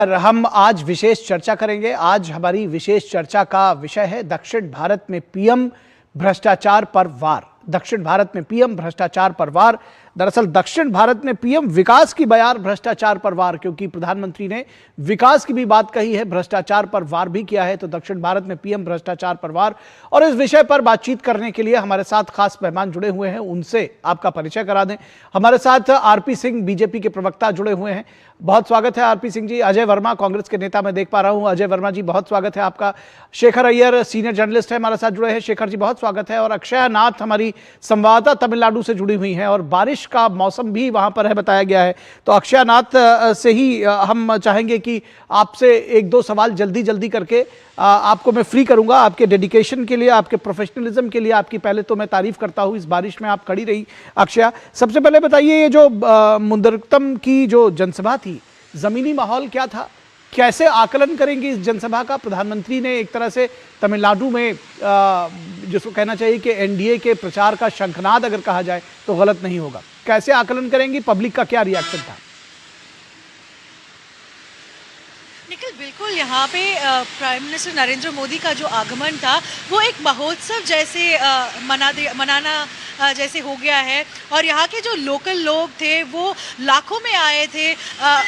हम आज विशेष चर्चा करेंगे। आज हमारी विशेष चर्चा का विषय है दक्षिण भारत में पीएम भ्रष्टाचार पर वार। दक्षिण भारत में पीएम भ्रष्टाचार पर वार। दरअसल दक्षिण भारत में पीएम विकास की बयार, भ्रष्टाचार पर वार, क्योंकि प्रधानमंत्री ने विकास की भी बात कही है, भ्रष्टाचार पर वार भी किया है। तो दक्षिण भारत में पीएम भ्रष्टाचार पर वार, और इस विषय पर बातचीत करने के लिए हमारे साथ खास मेहमान जुड़े हुए हैं। उनसे आपका परिचय करा दें। हमारे साथ आरपी सिंह, बीजेपी के प्रवक्ता, जुड़े हुए हैं। बहुत स्वागत है आरपी सिंह जी। अजय वर्मा, कांग्रेस के नेता मैं देख पा रहा हूं। अजय वर्मा जी, बहुत स्वागत है आपका। शेखर अय्यर, सीनियर जर्नलिस्ट है, हमारे साथ जुड़े हैं। शेखर जी, बहुत स्वागत है। और अक्षया नाथ, हमारी संवाददाता, तमिलनाडु से जुड़ी हुई हैं, और बारिश का मौसम भी वहां पर है, बताया गया है। तो अक्षया नाथ से ही हम चाहेंगे कि आपसे एक दो सवाल जल्दी जल्दी करके आपको मैं फ्री करूंगा। आपके डेडिकेशन के लिए, आपके प्रोफेशनलिज्म के लिए आपकी पहले तो मैं तारीफ करता हूं। इस बारिश में आप खड़ी रही। अक्षया, सबसे पहले बताइए, ये जो मुंदरतम की जो जनसभा थी, जमीनी माहौल क्या था? कैसे आकलन करेंगे इस जनसभा का? प्रधानमंत्री ने एक तरह से तमिलनाडु में जिसको कहना चाहिए कि एनडीए के प्रचार का शंखनाद अगर कहा जाए तो गलत नहीं होगा। कैसे आकलन करेंगी? पब्लिक का क्या रिएक्शन था? निखिल, बिल्कुल यहाँ पे प्राइम मिनिस्टर नरेंद्र मोदी का जो आगमन था वो एक महोत्सव जैसे मनाना जैसे हो गया है। और यहाँ के जो लोकल लोग थे वो लाखों में आए थे।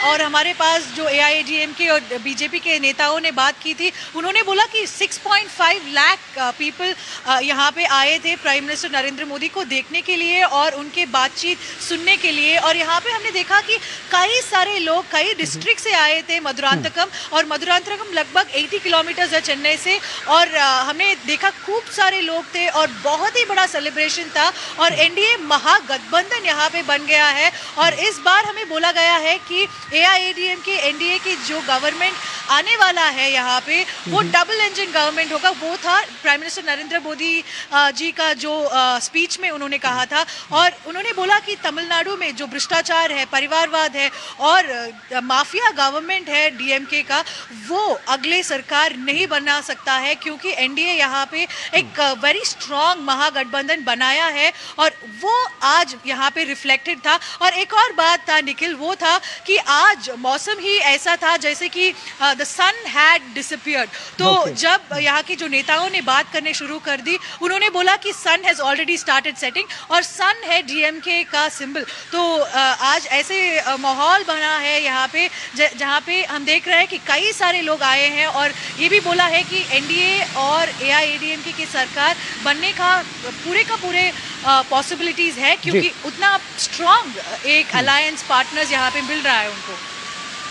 और हमारे पास जो एआईएडीएमके और बीजेपी के नेताओं ने बात की थी, उन्होंने बोला कि 6.5 लाख पीपल यहाँ पे आए थे प्राइम मिनिस्टर नरेंद्र मोदी को देखने के लिए और उनके बातचीत सुनने के लिए। और यहाँ पे हमने देखा कि कई सारे लोग कई डिस्ट्रिक्ट से आए थे। मधुरांतकम, और मधुरांतकम लगभग 80 किलोमीटर है चेन्नई से। और हमने देखा खूब सारे लोग थे और बहुत ही बड़ा सेलिब्रेशन था। और एनडीए महागठबंधन यहाँ पे बन गया है। और इस बार हमें बोला गया है कि एआईएडीएमके एनडीए की जो गवर्नमेंट आने वाला है यहाँ पे, वो डबल इंजन गवर्नमेंट होगा। वो था प्राइम मिनिस्टर नरेंद्र मोदी जी का जो स्पीच में उन्होंने कहा था। और उन्होंने बोला कि तमिलनाडु में जो भ्रष्टाचार है, परिवारवाद है और माफिया गवर्नमेंट है डीएमके का, वो अगले सरकार नहीं बना सकता है, क्योंकि एनडीए यहाँ पे एक वेरी स्ट्रॉन्ग महागठबंधन बनाया है। और वो आज यहाँ पे रिफ्लेक्टेड था। और एक और बात था निखिल, वो था कि आज मौसम ही ऐसा था जैसे कि द सन हैड डिसअपीयर्ड। तो जब यहाँ के जो नेताओं ने बात करने शुरू कर दी, उन्होंने बोला कि सन हैज ऑलरेडी स्टार्टेड सेटिंग, और सन है डीएमके का सिंबल। तो आज ऐसे माहौल बना है यहाँ पे जहाँ पे हम देख रहे हैं कि कई सारे लोग आए हैं। और ये भी बोला है कि एनडीए और एआईएडीएमके की सरकार बनने का पूरे पॉसिबिलिटीज है, क्योंकि उतना स्ट्रॉन्ग एक अलायंस पार्टनर्स यहाँ पे मिल रहा है उनको।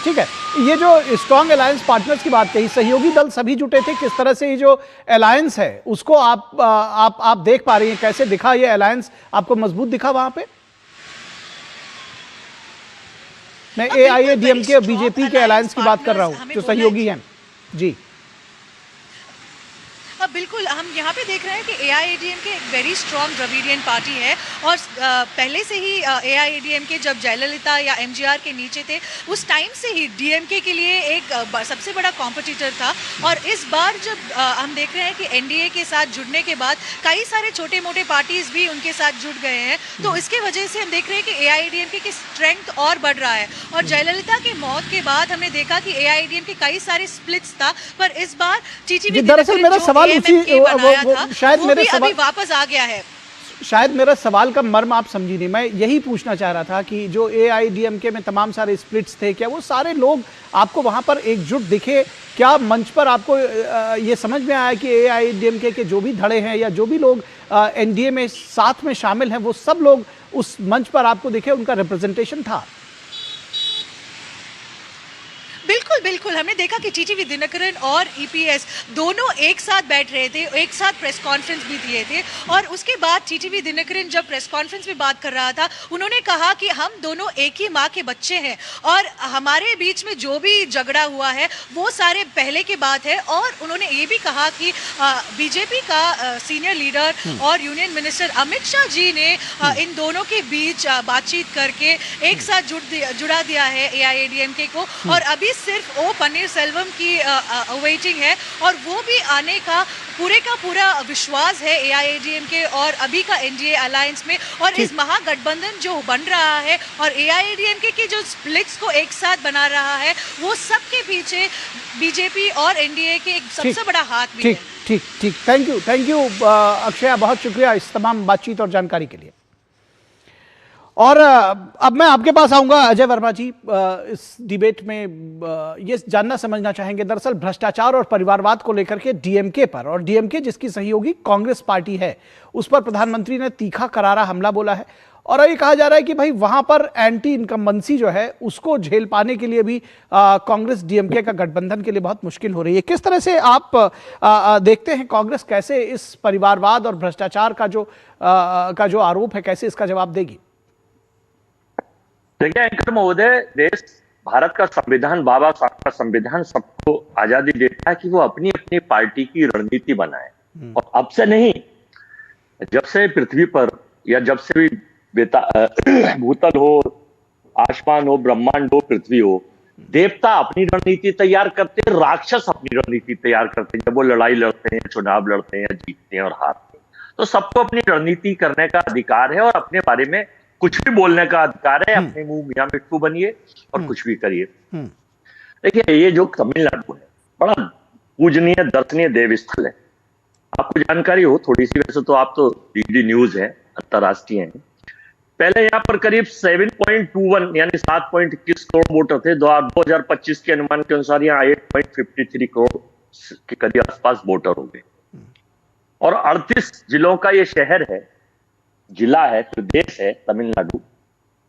ठीक है, ये जो स्ट्रॉन्ग अलायंस पार्टनर्स की बात कही, सहयोगी दल सभी जुटे थे। किस तरह से ये जो अलायंस है उसको आप देख पा रही हैं? कैसे दिखा ये अलायंस? आपको मजबूत दिखा वहां पे? मैं एआईएडीएमके और बीजेपी के अलायंस की बात कर रहा हूं, जो सहयोगी हैं। जी बिल्कुल, हम यहाँ पे देख रहे हैं कि एआईएडीएमके एक वेरी स्ट्रॉन्ग द्रविडियन पार्टी है। और पहले से ही एआईएडीएमके जब जयललिता या एमजीआर के नीचे थे, उस टाइम से ही डीएमके के लिए एक सबसे बड़ा कॉम्पिटिटर था। और इस बार जब हम देख रहे हैं कि एनडीए के साथ जुड़ने के बाद कई सारे छोटे मोटे पार्टीज भी उनके साथ जुड़ गए हैं, तो इसके वजह से हम देख रहे हैं कि एआईएडीएमके की स्ट्रेंथ और बढ़ रहा है। और जयललिता की मौत के बाद हमने देखा कि एआईएडीएमके कई सारे स्प्लिट्स था, पर इस बार टीटीवी शायद मेरे सवाल अभी वापस आ गया है। शायद मेरा सवाल का मर्म आप समझी नहीं। मैं यही पूछना चाह रहा था कि जो एआईडीएमके में तमाम सारे स्प्लिट्स थे, क्या वो सारे लोग आपको वहां पर एकजुट दिखे? क्या मंच पर आपको ये समझ में आया कि एआईडीएमके के जो भी धड़े हैं या जो भी लोग एनडीए में साथ में शामिल हैं, वो सब लोग उस मंच पर आपको दिखे, उनका रिप्रेजेंटेशन था? बिल्कुल, हमने देखा कि टीटीवी दिनकरन और ईपीएस दोनों एक साथ बैठ रहे थे, एक साथ प्रेस कॉन्फ्रेंस भी दिए थे। और उसके बाद टीटीवी दिनकरन जब प्रेस कॉन्फ्रेंस में बात कर रहा था, उन्होंने कहा कि हम दोनों एक ही माँ के बच्चे हैं और हमारे बीच में जो भी झगड़ा हुआ है वो सारे पहले की बात है। और उन्होंने ये भी कहा कि बीजेपी का सीनियर लीडर और यूनियन मिनिस्टर अमित शाह जी ने इन दोनों के बीच बातचीत करके एक साथ जुड़ा दिया है एआईएडीएमके को। और अभी सिर्फ ओ पनीरसेल्वम की अवेटिंग है, और वो भी आने का पूरा विश्वास है एआईएडीएमके और अभी का एनडीए अलायंस में। और इस महागठबंधन जो बन रहा है और एआईएडीएमके की जो स्प्लिट्स को एक साथ बना रहा है, वो सबके पीछे बीजेपी और एनडीए के एक सबसे बड़ा हाथ भी है। ठीक ठीक, थैंक यू अक्षया, बहुत शुक्रिया इस तमाम बातचीत और जानकारी के लिए। और अब मैं आपके पास आऊंगा अजय वर्मा जी। इस डिबेट में ये जानना समझना चाहेंगे दरअसल भ्रष्टाचार और परिवारवाद को लेकर के डीएमके पर, और डीएमके जिसकी सहयोगी कांग्रेस पार्टी है, उस पर प्रधानमंत्री ने तीखा करारा हमला बोला है। और ये कहा जा रहा है कि भाई वहां पर एंटी इनकम्बेंसी जो है उसको झेल पाने के लिए भी कांग्रेस डीएमके का गठबंधन के लिए बहुत मुश्किल हो रही है। किस तरह से आप देखते हैं कांग्रेस कैसे इस परिवारवाद और भ्रष्टाचार का जो आरोप है, कैसे इसका जवाब देगी? देखिए एंकर महोदय, देश भारत का संविधान, बाबा साहब का संविधान सबको आजादी देता है कि वो अपनी अपनी पार्टी की रणनीति बनाए। और अब से नहीं, जब से पृथ्वी पर या जब से भी भूतल हो, आसमान हो, ब्रह्मांड हो, पृथ्वी हो, देवता अपनी रणनीति तैयार करते हैं, राक्षस अपनी रणनीति तैयार करते हैं। जब वो लड़ाई लड़ते हैं, चुनाव लड़ते हैं, जीतते हैं और हारते हैं, तो सबको अपनी रणनीति करने का अधिकार है और अपने बारे में कुछ भी बोलने का अधिकार है। अपने मुंह मियां मिट्टू बनिए और कुछ भी करिए। देखिए ये जो तमिलनाडु है, बड़ा पूजनीय दर्शनीय देव स्थल है। आपको जानकारी हो थोड़ी सी, वैसे तो आप तो डीडी न्यूज है, अंतरराष्ट्रीय है। पहले यहाँ पर करीब 7.21 यानी 7.21 करोड़ वोटर थे। 2025 के अनुमान के अनुसार यहाँ 8.53 करोड़ के करीब आसपास वोटर हो गए। और 38 जिलों का ये शहर है, जिला है, प्रदेश है तमिलनाडु।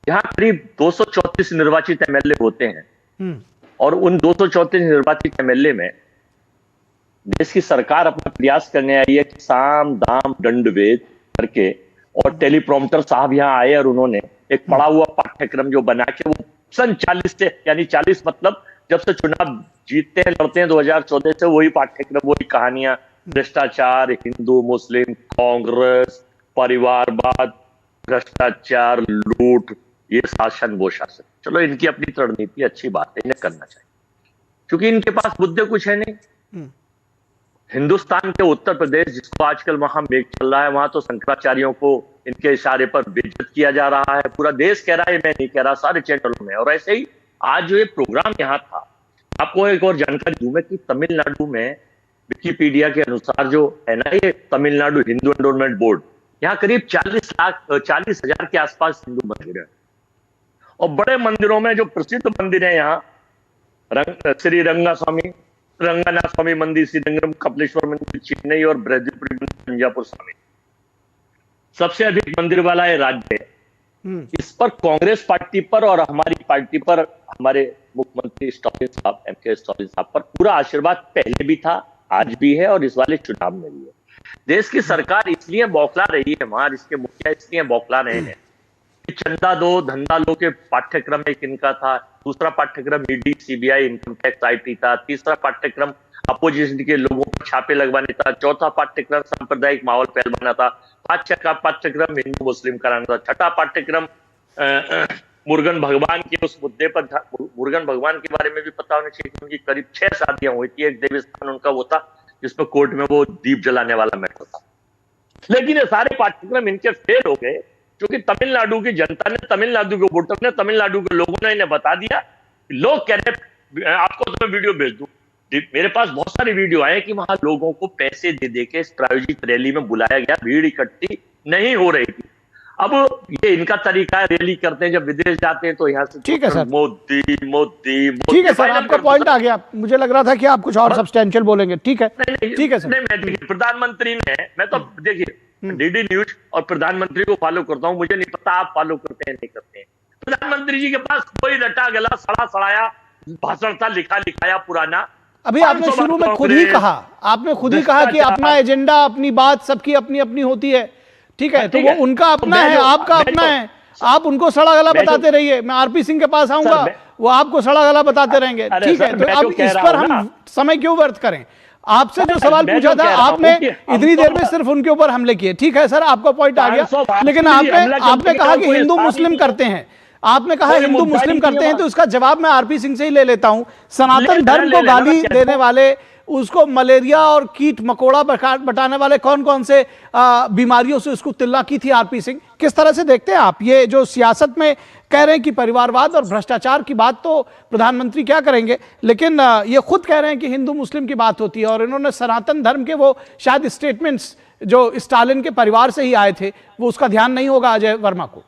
यहाँ करीब 234 निर्वाचित एमएलए होते हैं। और उन 234 निर्वाचित एमएलए में देश की सरकार अपना प्रयास करने आई है कि साम दाम दंड भेद करके, और टेलीप्रॉम्प्टर साहब यहाँ आए और उन्होंने एक पढ़ा हुआ पाठ्यक्रम जो बना के, वो सन 40 से, यानी 40 मतलब जब से चुनाव जीतते हैं, लड़ते हैं 2014 से, वही पाठ्यक्रम, वही कहानियां, भ्रष्टाचार, हिंदू मुस्लिम, कांग्रेस, परिवारवाद, भ्रष्टाचार, लूट, ये शासन वो शासन। चलो इनकी अपनी रणनीति, अच्छी बात है, इन्हें करना चाहिए, क्योंकि इनके पास मुद्दे कुछ है नहीं। हिंदुस्तान के उत्तर प्रदेश, जिसको आजकल वहां मेघ चल रहा है, वहां तो शंकराचार्यों को इनके इशारे पर बेइज्जत किया जा रहा है। पूरा देश कह रहा है, मैं नहीं कह रहा, सारे चैनलों में। और ऐसे ही आज जो ये प्रोग्राम यहाँ था, आपको एक और जानकारी दूं मैं कि तमिलनाडु में विकिपीडिया के अनुसार जो है ना, ये तमिलनाडु हिंदू एंडोमेंट बोर्ड, यहाँ करीब 40,000 के आसपास हिंदू मंदिर है। और बड़े मंदिरों में जो प्रसिद्ध मंदिर है यहाँ, श्री रंगनाथ स्वामी मंदिर, श्रीरंगम कपिलेश्वर मंदिर चेन्नई, और ब्रजपुरी मंदिर पंजापुर स्वामी, सबसे अधिक मंदिर वाला ये राज्य है। इस पर कांग्रेस पार्टी पर और हमारी पार्टी पर, हमारे मुख्यमंत्री स्टालिन साहब, एमके स्टालिन साहब पर पूरा आशीर्वाद पहले भी था, आज भी है और इस वाले चुनाव में भी है। देश की सरकार इसलिए बौखला रही है, वहां इसके मुखिया इसलिए बौखला रहे हैं कि चंदा दो धंधा लो के पाठ्यक्रम एक इनका था, दूसरा पाठ्यक्रम ED CBI income tax IT था, तीसरा पाठ्यक्रम अपोजिशन के लोगों पर छापे लगवाने था, चौथा पाठ्यक्रम सांप्रदायिक माहौल फैलाना था, पांचवा पाठ्यक्रम हिंदू मुस्लिम कराना था, छठा पाठ्यक्रम मुरुगन भगवान के उस मुद्दे पर था। मुरुगन भगवान के बारे में भी पता होना चाहिए, उनकी करीब 6 शादियां हुई थी। एक देवस्थान उनका वो था जिसमें कोर्ट में वो दीप जलाने वाला मैटर था। लेकिन ये सारे पाठ्यक्रम इनके फेल हो गए, क्योंकि तमिलनाडु की जनता ने, तमिलनाडु के वोटर ने, तमिलनाडु के लोगों ने इन्हें बता दिया। लोग कह रहे, आपको तो मैं वीडियो भेज दूं, मेरे पास बहुत सारी वीडियो आए कि वहां लोगों को पैसे दे दे के इस प्रायोजित रैली में बुलाया गया, भीड़ इकट्ठी नहीं हो रही थी। अब ये इनका तरीका है, रैली करते हैं, जब विदेश जाते हैं तो यहाँ से ठीक है सर, मोदी मोदी मोदी। ठीक है सर, आपका पॉइंट आ गया। मुझे लग रहा था कि आप कुछ और सब्सटेंशियल बोलेंगे। ठीक है, ठीक है सर। नहीं, प्रधानमंत्री ने, मैं तो देखिए डीडी न्यूज और प्रधानमंत्री को फॉलो करता हूं, मुझे नहीं पता आप फॉलो करते हैं नहीं करते हैं। प्रधानमंत्री जी के पास कोई रटा गला सड़ा सड़ाया भाषण था, लिखा लिखाया पुराना। अभी आपने शुरू में खुद ही कहा, आपने खुद ही कहा कि अपना एजेंडा, अपनी बात सबकी अपनी अपनी होती है। ठीक है, तो वो उनका अपना है, आपका अपना है। आप उनको सड़ा गला बताते रहिए, मैं आरपी सिंह के पास आऊंगा, वो आपको सड़ा गला बताते रहेंगे। ठीक है, तो अब इस पर हम समय क्यों व्यर्थ करें? आपसे जो सवाल पूछा था आपने, इतनी देर में सिर्फ उनके ऊपर हमले किए। ठीक है सर, आपका पॉइंट आ गया। लेकिन आपने कहा कि हिंदू मुस्लिम करते हैं, आपने कहा हिंदू मुस्लिम करते हैं, तो इसका जवाब मैं आरपी सिंह से ही ले लेता हूं। सनातन धर्म को गाली देने वाले, उसको मलेरिया और कीट मकोड़ा बताने वाले कौन कौन से बीमारियों से उसको तुलना की थी आरपी सिंह? किस तरह से देखते हैं आप ये जो सियासत में कह रहे हैं कि परिवारवाद और भ्रष्टाचार की बात तो प्रधानमंत्री क्या करेंगे, लेकिन ये खुद कह रहे हैं कि हिंदू मुस्लिम की बात होती है, और इन्होंने सनातन धर्म के वो शायद स्टेटमेंट्स जो स्टालिन के परिवार से ही आए थे, वो उसका ध्यान नहीं होगा अजय वर्मा को।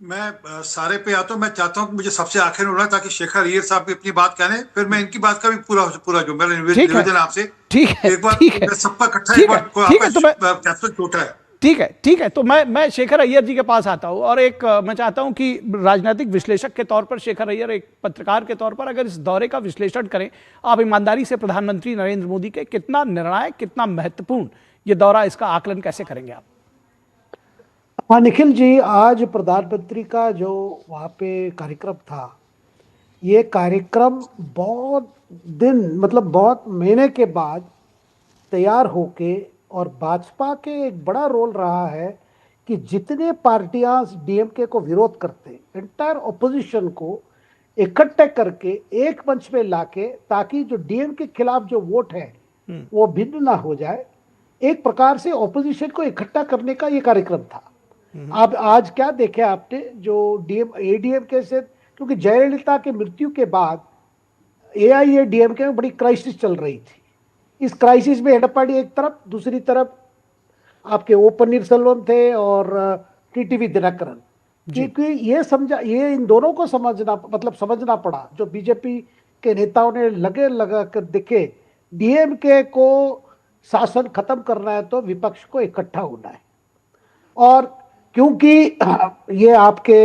मैं सारे पे आता हूँ। मैं चाहता हूँ कि मुझे सबसे आखिर में होना, ताकि शेखर अय्यर साहब भी अपनी बात करें, फिर मैं इनकी बात का भी पूरा जो मेरा निवेदन आपसे, ठीक है, एक बार ठीक है, सबका इकट्ठा ठीक एक बार है, ठीक है, तो कैप्टन छोटा है। ठीक है, तो मैं शेखर अय्यर जी के पास आता हूं, और एक मैं चाहता हूं कि राजनीतिक विश्लेषक के तौर पर शेखर अय्यर, एक पत्रकार के तौर पर, अगर इस दौरे का विश्लेषण करें आप ईमानदारी से, प्रधानमंत्री नरेंद्र मोदी के कितना निर्णायक, कितना महत्वपूर्ण ये दौरा, इसका आकलन कैसे करेंगे आप? हाँ निखिल जी, आज प्रधानमंत्री का जो वहाँ पे कार्यक्रम था, ये कार्यक्रम बहुत दिन, मतलब बहुत महीने के बाद तैयार होके, और भाजपा के एक बड़ा रोल रहा है कि जितने पार्टियां डीएमके को विरोध करते, एंटायर ऑपोजिशन को इकट्ठे करके एक मंच पे लाके, ताकि जो डीएमके के खिलाफ जो वोट है वो भिन्न ना हो जाए, एक प्रकार से ऑपोजिशन को इकट्ठा करने का ये कार्यक्रम था। अब आज क्या देखे आपने, जो एडीएमके से, क्योंकि जयललिता की मृत्यु के बाद एआईएडीएमके में बड़ी क्राइसिस चल रही थी। इस क्राइसिस में एडप्पाडी एक तरफ, दूसरी तरफ आपके ओ पन्नीरसेल्वम थे और टीटीवी दिनकरन, क्योंकि ये इन दोनों को समझना पड़ा। जो बीजेपी के नेताओं ने लगा कर देखे, डीएमके को शासन खत्म करना है तो विपक्ष को इकट्ठा होना है, और क्योंकि ये आपके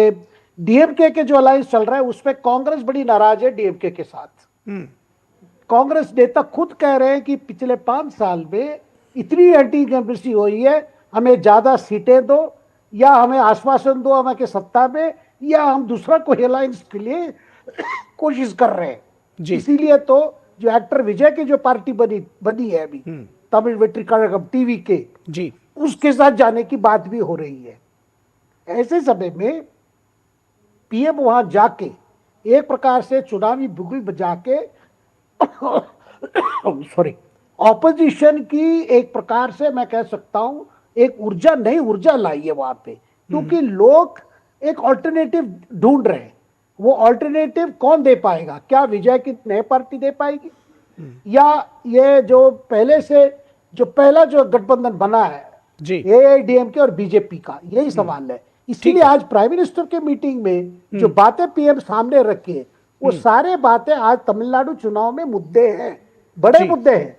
डीएमके के जो अलायंस चल रहा है उसमें कांग्रेस बड़ी नाराज है डीएमके के साथ। कांग्रेस नेता खुद कह रहे हैं कि पिछले 5 साल में इतनी एंटी इनकम्बेंसी हुई है, हमें ज्यादा सीटें दो, या हमें आश्वासन दो हमें सत्ता में, या हम दूसरा कोई अलायंस के लिए कोशिश कर रहे हैं। इसीलिए तो जो एक्टर विजय की जो पार्टी बनी है अभी, तमिल वेट्री कड़गम टीवी के जी, उसके साथ जाने की बात भी हो रही है। ऐसे समय में पीएम वहां जाके एक प्रकार से चुनावी बुगल बजा के सॉरी, ऑपोजिशन की एक प्रकार से मैं कह सकता हूं एक नई ऊर्जा लाई है वहां पे, क्योंकि लोग एक ऑल्टरनेटिव ढूंढ रहे हैं। वो ऑल्टरनेटिव कौन दे पाएगा? क्या विजय की नई पार्टी दे पाएगी, या ये जो पहला जो गठबंधन बना है एआईएडीएमके और बीजेपी का, यही सवाल है। इसीलिए आज प्राइम मिनिस्टर के मीटिंग में जो बातें पीएम सामने रखी, वो सारे बातें आज तमिलनाडु चुनाव में मुद्दे हैं, बड़े मुद्दे हैं।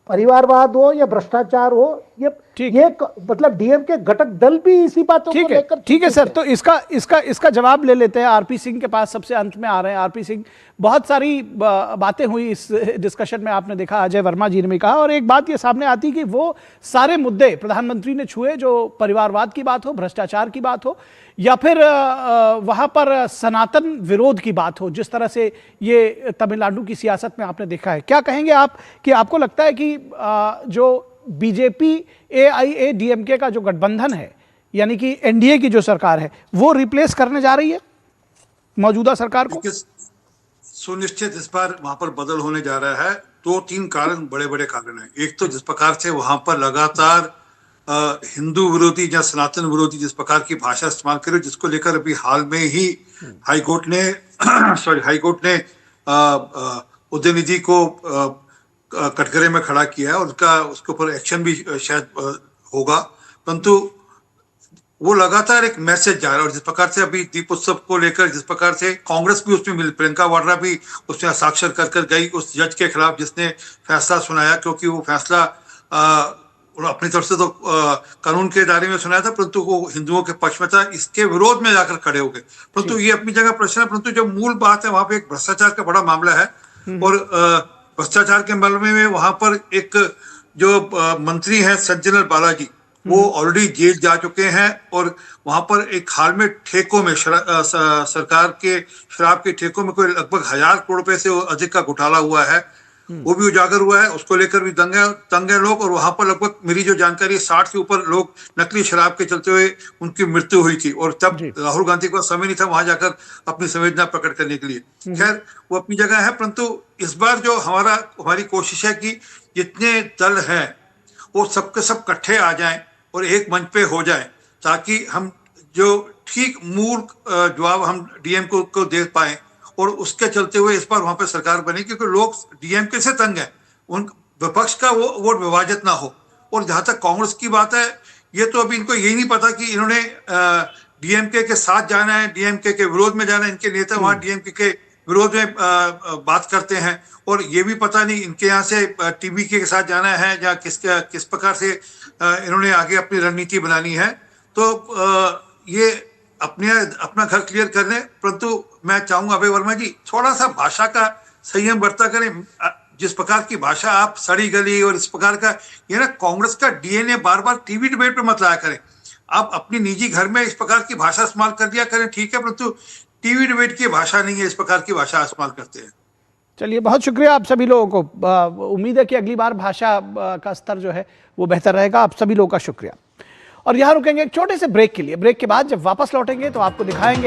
परिवारवाद हो या भ्रष्टाचार हो, ये मतलब डीएमके घटक दल भी इसी बातों को लेकर। ठीक है सर, तो इसका जवाब ले लेते हैं। आरपी सिंह के पास सबसे अंत में आ रहे हैं। आरपी सिंह, बहुत सारी बातें हुई इस डिस्कशन में, आपने देखा अजय वर्मा जी ने भी कहा, और एक बात ये सामने आती कि वो सारे मुद्दे प्रधानमंत्री ने छुए, जो परिवारवाद की बात हो, भ्रष्टाचार की बात हो, या फिर वहां पर सनातन विरोध की बात हो, जिस तरह से ये तमिलनाडु की सियासत में आपने देखा है। क्या कहेंगे आप कि आपको लगता है कि जो बीजेपी एआईएडीएमके का जो गठबंधन है, यानी कि एनडीए की जो सरकार है, वो रिप्लेस करने जा रही है मौजूदा सरकार को? सुनिश्चित इस बार वहां पर बदल होने जा रहा है। 2-3 कारण, बड़े कारण हैं। एक तो जिस प्रकार से वहां पर लगातार हिंदू विरोधी या सनातन विरोधी जिस प्रकार की भाषा इस्तेमाल करे, जिसको लेकर अभी हाल में ही हाईकोर्ट ने उदयनिधि को कटघरे में खड़ा किया है, और उसके ऊपर एक्शन भी शायद होगा। परंतु वो लगातार एक मैसेज जा रहा है, और जिस प्रकार से अभी दीप उत्सव को लेकर जिस प्रकार से कांग्रेस भी उसमें मिली, प्रियंका वाड्रा भी उसमें हस्ताक्षर कर गई उस जज के खिलाफ जिसने फैसला सुनाया, क्योंकि वो फैसला अपनी तरफ से तो कानून के दायरे में सुनाया था, परंतु वो हिंदुओं के पक्ष में था, इसके विरोध में जाकर खड़े हो गए। परंतु ये अपनी जगह प्रश्न है, परंतु जो मूल बात है वहां पे एक भ्रष्टाचार का बड़ा मामला है, और भ्रष्टाचार के मामले में वहां पर एक जो मंत्री हैं सज्जनर बालाजी, वो ऑलरेडी जेल जा चुके हैं, और वहां पर एक हाल में ठेकों में सरकार के शराब के ठेकों में कोई लगभग 1000 करोड़ रुपए से अधिक का घोटाला हुआ है, वो भी उजागर हुआ है। उसको लेकर भी दंगे लोग, और वहां पर लगभग मेरी जो जानकारी 60 से ऊपर लोग नकली शराब के चलते हुए उनकी मृत्यु हुई थी, और तब राहुल गांधी को समय नहीं था वहां जाकर अपनी संवेदना प्रकट करने के लिए। खैर, वो अपनी जगह है, परंतु इस बार जो हमारी कोशिश है कि जितने दल हैं वो सबके सब इकट्ठे आ जाएं और एक मंच पे हो जाएं, ताकि हम जो ठीक मूल जवाब हम डीएमके को दे पाए, और उसके चलते हुए इस बार वहां पे सरकार बनी, क्योंकि लोग डीएमके से तंग है, उन विपक्ष का वो वोट विभाजित ना हो। और जहां तक कांग्रेस की बात है, ये तो अभी इनको यही नहीं पता कि इन्होंने डीएमके के साथ जाना है, डीएमके के विरोध में जाना है। इनके नेता वहां डीएमके के विरोध में बात करते हैं, और ये भी पता नहीं इनके यहाँ से टीबीके के साथ जाना है या किस प्रकार से इन्होंने आगे अपनी रणनीति बनानी है। तो ये अपना घर क्लियर कर लें, परंतु मैं चाहूंगा अभय वर्मा जी थोड़ा सा भाषा का संयम बरता करें। जिस प्रकार की भाषा आप सड़ी गली और इस प्रकार का, ये ना कांग्रेस का डीएनए बार बार टीवी डिबेट पे मत लाया करें। आप अपनी निजी घर में इस प्रकार की भाषा इस्तेमाल कर दिया करें, ठीक है, परंतु टीवी डिबेट की भाषा नहीं है, इस प्रकार की भाषा इस्तेमाल करते हैं। चलिए, बहुत शुक्रिया आप सभी लोगों को। उम्मीद है कि अगली बार भाषा का स्तर जो है वो बेहतर रहेगा। आप सभी लोगों का शुक्रिया। और यहाँ रुकेंगे एक छोटे से ब्रेक के लिए। ब्रेक के बाद जब वापस लौटेंगे तो आपको दिखाएंगे